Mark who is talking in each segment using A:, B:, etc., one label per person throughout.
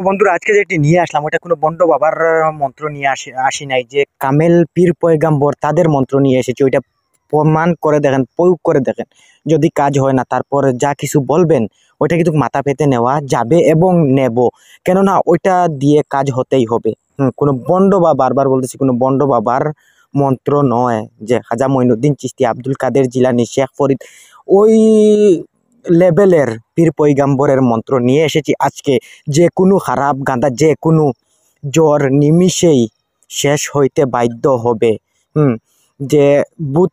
A: বন্ধুরা আজকে যেটি নিয়ে আসলাম ওটা কোনো বন্ড বাবার মন্ত্র নিয়ে আসি নাই, যে কামেল পীর পয়গাম্বর তাদের মন্ত্র নিয়ে এসেছি। ওইটা প্রমাণ করে দেখেন, প্রয়োগ করে দেখেন। যদি কাজ হয় না তারপর যা কিছু বলবেন ওইটা কিন্তু মাথা পেতে নেওয়া যাবে এবং নেব, কেননা ওইটা দিয়ে কাজ হতেই হবে। কোনো বন্ড বা বারবার বলতেছি কোনো বন্ড বাবার মন্ত্র নয়, যে খাজা মঈনুদ্দিন চিশতি, আব্দুল কাদের জিলানী, শেখ ফরিদ, ওই লেভেলের পীর পয়গাম্বরের মন্ত্র নিয়ে এসেছি আজকে। যে কোনো খারাপ গাঁদা, যে কোনো জ্বর নিমিষেই শেষ হইতে বাধ্য হবে। যে বুধ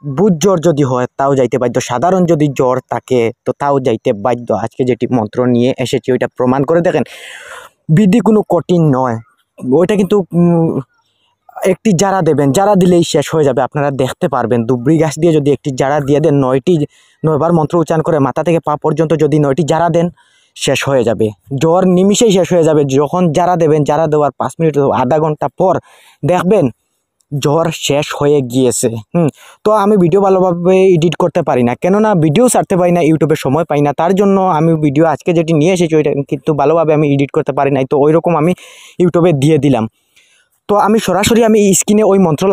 A: বুধ জ্বর যদি হয় তাও যাইতে বাধ্য, সাধারণ যদি জ্বর থাকে তো তাও যাইতে বাধ্য। আজকে যেটি মন্ত্র নিয়ে এসেছি ওইটা প্রমাণ করে দেখেন। বিধি কোনো কঠিন নয়, ওইটা কিন্তু একটি জারা দেবেন, জারা দিলেই শেষ হয়ে যাবে। আপনারা দেখতে পারবেন দুবরি গাছ দিয়ে যদি একটি জারা দিয়ে দেন, 9বার মন্ত্র উচ্চারণ করে মাথা থেকে পা পর্যন্ত যদি 9টি জারা দেন, শেষ হয়ে যাবে। জ্বর নিমিষেই শেষ হয়ে যাবে। যখন জারা দেবেন, জারা দেওয়ার 5 মিনিট আধা ঘন্টা পর দেখবেন জ্বর শেষ হয়ে গিয়েছে। তো আমি ভিডিও ভালোভাবে এডিট করতে পারি না, কেননা ভিডিও ছাড়তে পারি না, ইউটিউবে সময় পাই না। তার জন্য আমি ভিডিও আজকে যেটি নিয়ে এসেছি ওইটা কিন্তু ভালোভাবে আমি এডিট করতে পারি নাই, তো ওইরকম আমি ইউটিউবে দিয়ে দিলাম। তো আমি সরাসরি আমি স্ক্রিনে ওই মন্ত্র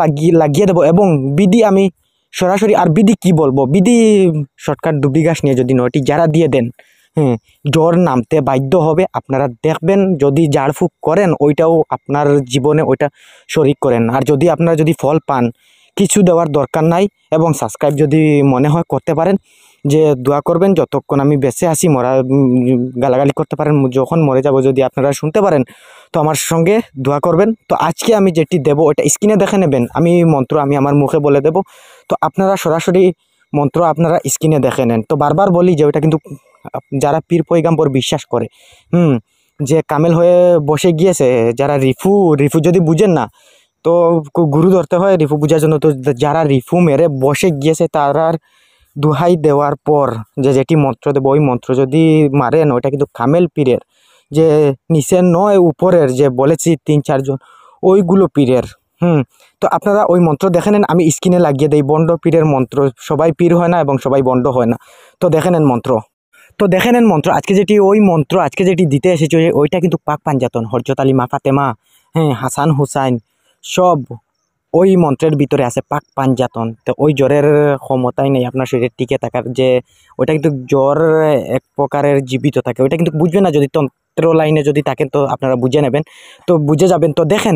A: লাগিয়ে দেবো এবং বিধি আমি সরাসরি, আর বিধি কি বলবো, বিধি শর্টকাট দুবরি গাছ নিয়ে যদি 9টি জারা দিয়ে দেন, জ্বর নামতে বাধ্য হবে। আপনারা দেখবেন যদি ঝাড়ফুঁক করেন ওইটাও আপনার জীবনে ওইটা শরিক করেন। আর যদি আপনারা যদি ফল পান, কিছু দেওয়ার দরকার নাই, এবং সাবস্ক্রাইব যদি মনে হয় করতে পারেন, যে দোয়া করবেন যতক্ষণ আমি বেঁচে আছি। গালাগালি করতে পারেন, যখন মরে যাব যদি আপনারা শুনতে পারেন তো আমার সঙ্গে দোয়া করবেন। তো আজকে আমি যেটি দেব ওটা স্ক্রিনে দেখে নেবেন। আমি মন্ত্র আমি আমার মুখে বলে দেব, তো আপনারা সরাসরি মন্ত্র আপনারা স্ক্রিনে দেখে নেন। তো বারবার বলি যে ওটা কিন্তু যারা পীর পয়গাম্বর বিশ্বাস করে, যে কামেল হয়ে বসে গিয়েছে, যারা রিফু যদি বুঝেন না তো গুরু ধরতে হয় রিফু বোঝার জন্য। তো যারা রিফু মেরে বসে গিয়েছে তারার দোহাই দেওয়ার পর যে যেটি মন্ত্র দেবো, ওই মন্ত্র যদি মারেন ওইটা কিন্তু কামেল পীরের, যে নিচের নয় উপরের, যে বলেছি 3-4 জন ওইগুলো পীরের। তো আপনারা ওই মন্ত্র দেখে নেন, আমি স্ক্রিনে লাগিয়ে দেই। বন্ড পীরের মন্ত্র, সবাই পীর হয় না এবং সবাই বন্ড হয় না। তো দেখে নেন মন্ত্র, আজকে যেটি ওই মন্ত্র আজকে যেটি দিতে এসেছে ওইটা কিন্তু পাক পাঞ্জাতন, হযরত আলী, মা ফাতেমা, হাসান হুসাইন সব ওই মন্ত্রের ভিতরে আছে পাক পাঞ্জাতন। তো ওই জ্বরের ক্ষমতাই নেই আপনার শরীরে টিকে থাকার, যে ওইটা কিন্তু জ্বর এক প্রকারের জীবিত থাকে। ওইটা কিন্তু বুঝবেন না, যদি তন্ত্র লাইনে যদি থাকেন তো আপনারা বুঝে নেবেন, তো বুঝে যাবেন। তো দেখেন,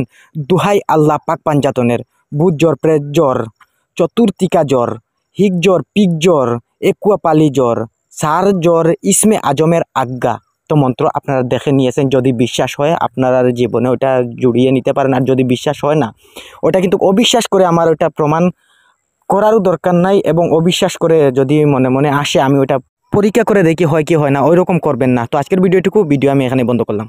A: দুহাই আল্লাহ পাক পাঞ্জাতনের, ভূত জ্বর, প্রেত জ্বর, চতুর্থিকা জ্বর, হিক জ্বর, পিক জ্বর, একুয়া পালি জ্বর, সার জ্বর, ইসমে আজমের আজ্ঞা। তো মন্ত্র আপনারা দেখে নিয়েছেন, যদি বিশ্বাস হয় আপনারা জীবনে ওটা জুড়িয়ে নিতে পারেন। আর যদি বিশ্বাস হয় না, ওটা কিন্তু অবিশ্বাস করে আমার ওটা প্রমাণ করারও দরকার নাই, এবং অবিশ্বাস করে যদি মনে মনে আসে আমি ওটা পরীক্ষা করে দেখি হয় কি হয় না, ওইরকম করবেন না। তো আজকের ভিডিও আমি এখানে বন্ধ করলাম।